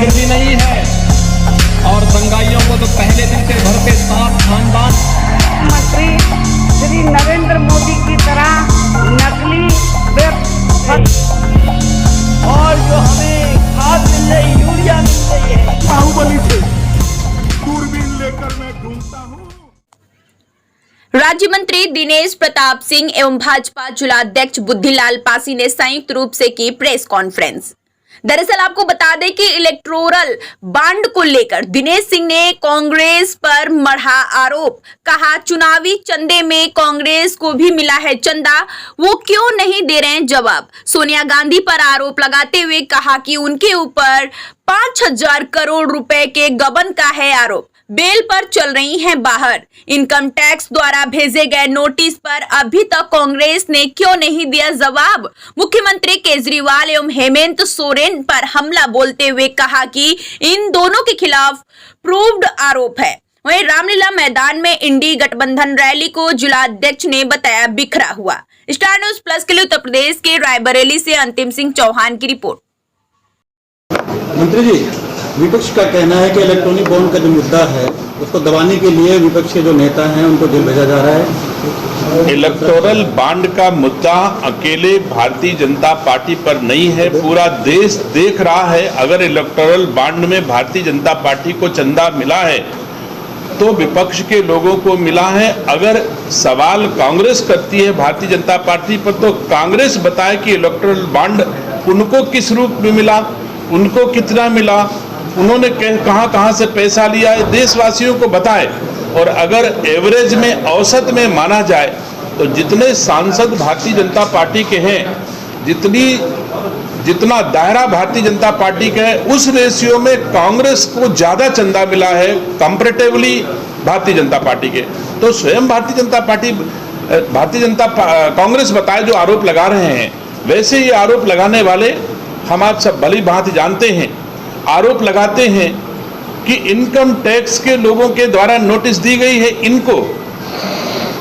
गुंडागर्दी नहीं है और दंगाइयों को तो पहले दिन से भरते साथ खानदान। मंत्री श्री नरेंद्र मोदी की तरह नकली और जो हमें खाद मिल रही, यूरिया मिल रही है, बाहुबली थे, दूरबीन लेकर मैं ढूंढता हूँ। राज्य मंत्री दिनेश प्रताप सिंह एवं भाजपा जिलाध्यक्ष बुद्धिलाल पासी ने संयुक्त रूप से की प्रेस कॉन्फ्रेंस। दरअसल आपको बता दें कि इलेक्टोरल बांड को लेकर दिनेश सिंह ने कांग्रेस पर मढ़ा आरोप। कहा चुनावी चंदे में कांग्रेस को भी मिला है चंदा, वो क्यों नहीं दे रहे हैं जवाब। सोनिया गांधी पर आरोप लगाते हुए कहा कि उनके ऊपर 5,000 करोड़ रुपए के गबन का है आरोप। बेल पर चल रही हैं बाहर। इनकम टैक्स द्वारा भेजे गए नोटिस पर अभी तक कांग्रेस ने क्यों नहीं दिया जवाब। मुख्यमंत्री केजरीवाल एवं हेमंत सोरेन पर हमला बोलते हुए कहा कि इन दोनों के खिलाफ प्रूव्ड आरोप है। वहीं रामलीला मैदान में इंडी गठबंधन रैली को जिलाध्यक्ष ने बताया बिखरा हुआ। स्टार न्यूज प्लस के लिए उत्तर प्रदेश के रायबरेली से अंतिम सिंह चौहान की रिपोर्ट। मंत्री जी, विपक्ष का कहना है कि इलेक्ट्रॉनिक बॉन्ड का जो मुद्दा है उसको दबाने के लिए विपक्ष के जो नेता हैं उनको जेल भेजा जा रहा है। इलेक्टोरल बॉन्ड का मुद्दा अकेले भारतीय जनता पार्टी पर नहीं है, पूरा देश देख रहा है। अगर इलेक्टोरल बॉन्ड में भारतीय जनता पार्टी को चंदा मिला है तो विपक्ष के लोगों को मिला है। अगर सवाल कांग्रेस करती है भारतीय जनता पार्टी पर, तो कांग्रेस बताए कि इलेक्टोरल बॉन्ड उनको किस रूप में मिला, उनको कितना मिला, उन्होंने कहां से पैसा लिया है, देशवासियों को बताए। और अगर एवरेज में, औसत में माना जाए तो जितने सांसद भारतीय जनता पार्टी के हैं, जितना दायरा भारतीय जनता पार्टी का है, उस रेशियो में कांग्रेस को ज्यादा चंदा मिला है कंपैरेटिवली भारतीय जनता पार्टी के। तो स्वयं कांग्रेस बताए जो आरोप लगा रहे हैं, वैसे ये आरोप लगाने वाले हम आप सब भली भांति जानते हैं, आरोप लगाते हैं कि इनकम टैक्स के लोगों के द्वारा नोटिस दी गई है। इनको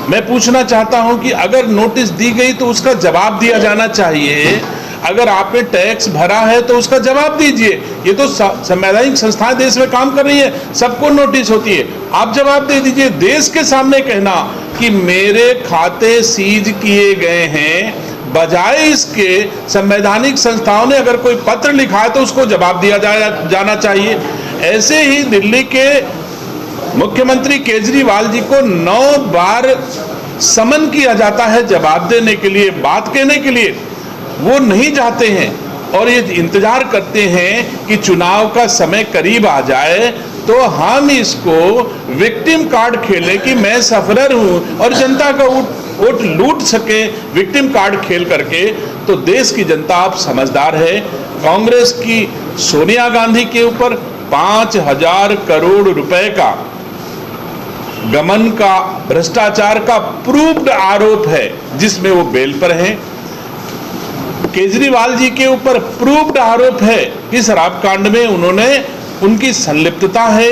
मैं पूछना चाहता हूं कि अगर नोटिस दी गई तो उसका जवाब दिया जाना चाहिए। अगर आपने टैक्स भरा है तो उसका जवाब दीजिए। ये तो संवैधानिक संस्थाएं देश में काम कर रही है, सबको नोटिस होती है, आप जवाब दे दीजिए। देश के सामने कहना कि मेरे खाते सीज किए गए हैं, बजाय इसके संवैधानिक संस्थाओं ने अगर कोई पत्र लिखा है तो उसको जवाब दिया जाना चाहिए। ऐसे ही दिल्ली के मुख्यमंत्री केजरीवाल जी को 9 बार समन किया जाता है जवाब देने के लिए, बात कहने के लिए। वो नहीं जाते हैं और ये इंतजार करते हैं कि चुनाव का समय करीब आ जाए तो हम इसको विक्टिम कार्ड खेलें कि मैं सफरर हूं और जनता का वोट लूट सके विक्टिम कार्ड खेल करके। तो देश की जनता आप समझदार है। कांग्रेस की सोनिया गांधी के ऊपर 5,000 करोड़ रुपए का गमन का, भ्रष्टाचार का प्रूव्ड आरोप है, जिसमें वो बेल पर हैं। केजरीवाल जी के ऊपर प्रूव्ड आरोप है कि शराब कांड में उनकी संलिप्तता है।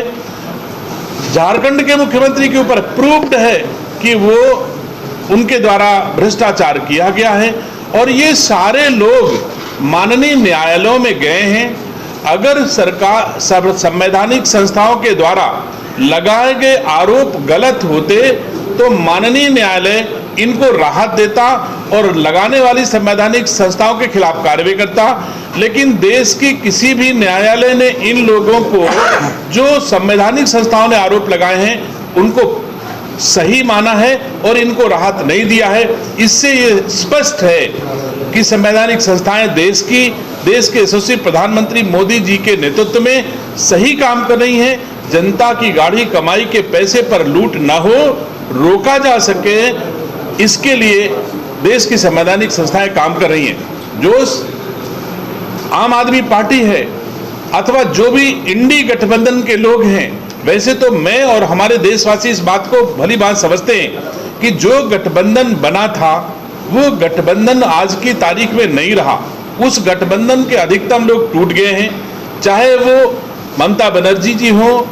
झारखंड के मुख्यमंत्री के ऊपर प्रूव्ड है कि वो उनके द्वारा भ्रष्टाचार किया गया है। और ये सारे लोग माननीय न्यायालयों में गए हैं। अगर सरकार संवैधानिक संस्थाओं के द्वारा लगाए गए आरोप गलत होते तो माननीय न्यायालय इनको राहत देता और लगाने वाली संवैधानिक संस्थाओं के खिलाफ कार्रवाई करता। लेकिन देश की किसी भी न्यायालय ने इन लोगों को, जो संवैधानिक संस्थाओं ने आरोप लगाए हैं, उनको सही माना है और इनको राहत नहीं दिया है। इससे ये स्पष्ट है कि संवैधानिक संस्थाएं देश के यशस्वी प्रधानमंत्री मोदी जी के नेतृत्व में सही काम कर रही हैं। जनता की गाढ़ी कमाई के पैसे पर लूट न हो, रोका जा सके, इसके लिए देश की संवैधानिक संस्थाएं काम कर रही हैं। जो आम आदमी पार्टी है अथवा जो भी इंडी गठबंधन के लोग हैं, वैसे तो मैं और हमारे देशवासी इस बात को भली बात समझते हैं कि जो गठबंधन बना था वो गठबंधन आज की तारीख में नहीं रहा। उस गठबंधन के अधिकतम लोग टूट गए हैं, चाहे वो ममता बनर्जी जी हो,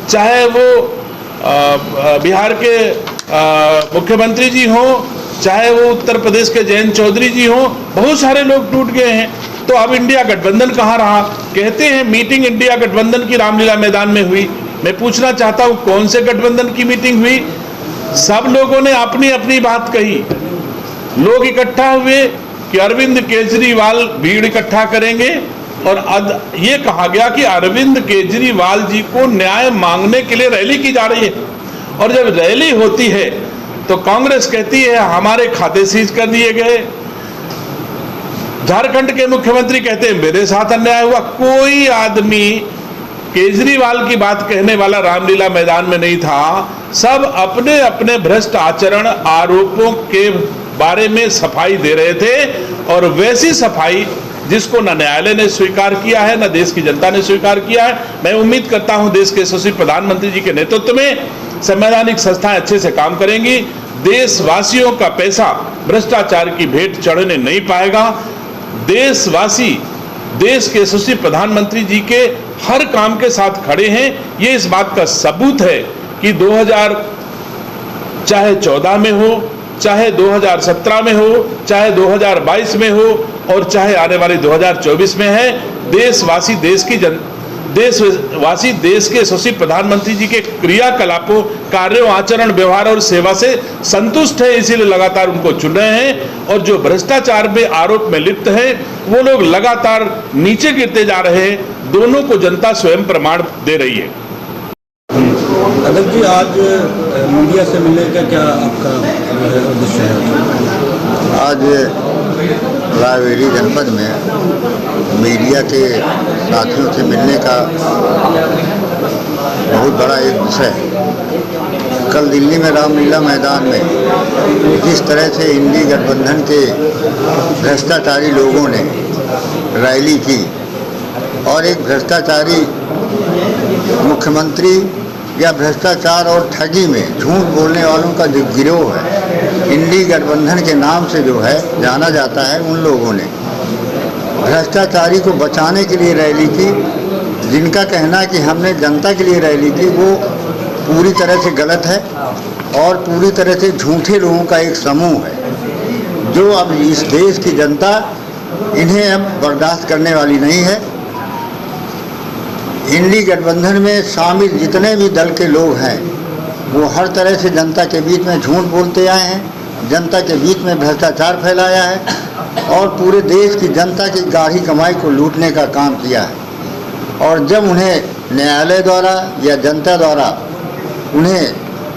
चाहे वो बिहार के मुख्यमंत्री जी हो, चाहे वो उत्तर प्रदेश के जयंत चौधरी जी हो, बहुत सारे लोग टूट गए हैं। तो अब इंडिया गठबंधन कहाँ रहा? कहते हैं मीटिंग इंडिया गठबंधन की रामलीला मैदान में हुई। मैं पूछना चाहता हूं कौन से गठबंधन की मीटिंग हुई? सब लोगों ने अपनी अपनी बात कही। लोग इकट्ठा हुए कि अरविंद केजरीवाल भीड़ इकट्ठा करेंगे और ये कहा गया कि अरविंद केजरीवाल जी को न्याय मांगने के लिए रैली की जा रही है। और जब रैली होती है तो कांग्रेस कहती है हमारे खाते सीज कर दिए गए। झारखंड के मुख्यमंत्री कहते हैं मेरे साथ अन्याय हुआ। कोई आदमी केजरीवाल की बात कहने वाला रामलीला मैदान में नहीं था। सब अपने अपने भ्रष्ट आचरण आरोपों के बारे में सफाई दे रहे थे और वैसी सफाई जिसको न न्यायालय ने स्वीकार किया है न देश की जनता ने स्वीकार किया है। मैं उम्मीद करता हूं देश के यशस्वी प्रधानमंत्री जी के नेतृत्व में संवैधानिक संस्थाएं अच्छे से काम करेंगी। देशवासियों का पैसा भ्रष्टाचार की भेंट चढ़ने नहीं पाएगा। देशवासी देश के यशस्वी प्रधानमंत्री जी के हर काम के साथ खड़े हैं। ये इस बात का सबूत है कि 2014 में हो, चाहे 2017 में हो, चाहे 2022 में हो और चाहे आने वाले 2024 में है, देशवासी देश के यशस्वी प्रधानमंत्री जी के क्रियाकलापों, कार्यों, आचरण, व्यवहार और सेवा से संतुष्ट है। इसीलिए लगातार उनको चुन रहे हैं। और जो भ्रष्टाचार में आरोप में लिप्त हैं वो लोग लगातार नीचे गिरते जा रहे हैं। दोनों को जनता स्वयं प्रमाण दे रही है। अध्यक्ष जी, आज मीडिया से मिलने का क्या आपका उद्देश्य है? आज रायबरेली जनपद में मीडिया के साथियों से मिलने का बहुत बड़ा एक विषय है। कल दिल्ली में रामलीला मैदान में जिस तरह से इंडी गठबंधन के भ्रष्टाचारी लोगों ने रैली की और एक भ्रष्टाचारी मुख्यमंत्री या भ्रष्टाचार और ठगी में झूठ बोलने वालों का जो गिरोह है, इंडी गठबंधन के नाम से जो है जाना जाता है, उन लोगों ने भ्रष्टाचारी को बचाने के लिए रैली की। जिनका कहना कि हमने जनता के लिए रैली की वो पूरी तरह से गलत है और पूरी तरह से झूठे लोगों का एक समूह है जो अब इस देश की जनता इन्हें अब बर्दाश्त करने वाली नहीं है। इंडी गठबंधन में शामिल जितने भी दल के लोग हैं वो हर तरह से जनता के बीच में झूठ बोलते आए हैं, जनता के बीच में भ्रष्टाचार फैलाया है और पूरे देश की जनता की गाढ़ी कमाई को लूटने का काम किया है। और जब उन्हें न्यायालय द्वारा या जनता द्वारा उन्हें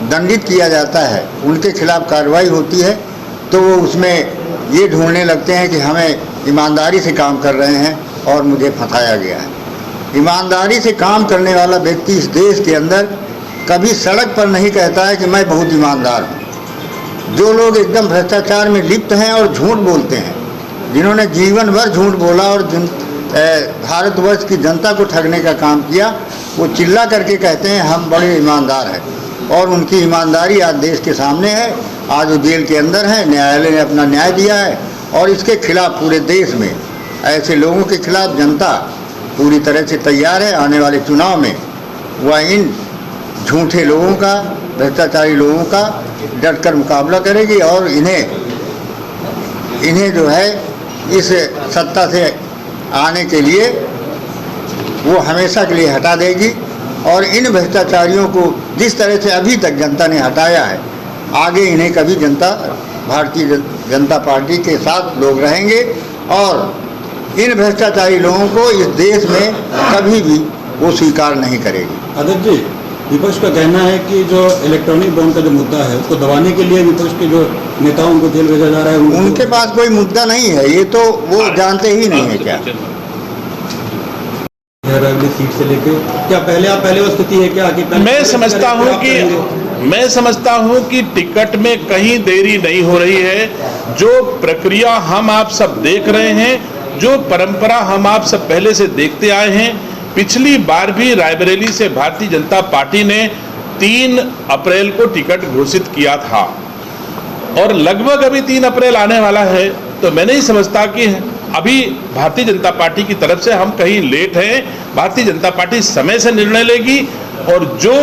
दंडित किया जाता है, उनके खिलाफ कार्रवाई होती है, तो वो उसमें ये ढूंढने लगते हैं कि हमें ईमानदारी से काम कर रहे हैं और मुझे फंसाया गया है। ईमानदारी से काम करने वाला व्यक्ति इस देश के अंदर कभी सड़क पर नहीं कहता है कि मैं बहुत ईमानदार हूँ। जो लोग एकदम भ्रष्टाचार में लिप्त हैं और झूठ बोलते हैं, जिन्होंने जीवन भर झूठ बोला और भारतवर्ष की जनता को ठगने का काम किया, वो चिल्ला करके कहते हैं हम बड़े ईमानदार हैं। और उनकी ईमानदारी आज देश के सामने है। आज वो जेल के अंदर है, न्यायालय ने अपना न्याय दिया है और इसके खिलाफ पूरे देश में ऐसे लोगों के खिलाफ जनता पूरी तरह से तैयार है। आने वाले चुनाव में वह इन झूठे लोगों का, भ्रष्टाचारी लोगों का डटकर मुकाबला करेगी और इन्हें जो है इस सत्ता से आने के लिए वो हमेशा के लिए हटा देगी। और इन भ्रष्टाचारियों को जिस तरह से अभी तक जनता ने हटाया है, आगे इन्हें कभी जनता, भारतीय जनता पार्टी के साथ लोग रहेंगे और इन भ्रष्टाचारी लोगों को इस देश में कभी भी वो स्वीकार नहीं करेगी। अध्यक्ष जी, विपक्ष का कहना है कि जो इलेक्ट्रॉनिक बॉन्ड का जो मुद्दा है उसको दबाने के लिए विपक्ष के जो नेताओं को जेल भेजा जा रहा है, उनके पास कोई मुद्दा नहीं है। ये तो वो जानते ही नहीं है क्या सीट से लेके क्या पहले वो स्थिति है क्या कि मैं समझता हूं कि टिकट में कहीं देरी नहीं हो रही है। जो प्रक्रिया हम आप सब देख रहे हैं, जो परंपरा हम आप सब पहले से देखते आए हैं, पिछली बार भी रायबरेली से भारतीय जनता पार्टी ने 3 अप्रैल को टिकट घोषित किया था और लगभग अभी 3 अप्रैल आने वाला है। तो मैं नहीं समझता कि अभी भारतीय जनता पार्टी की तरफ से हम कहीं लेट हैं। भारतीय जनता पार्टी समय से निर्णय लेगी और जो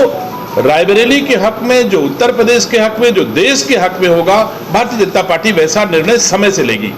रायबरेली के हक में, जो उत्तर प्रदेश के हक में, जो देश के हक में होगा, भारतीय जनता पार्टी वैसा निर्णय समय से लेगी।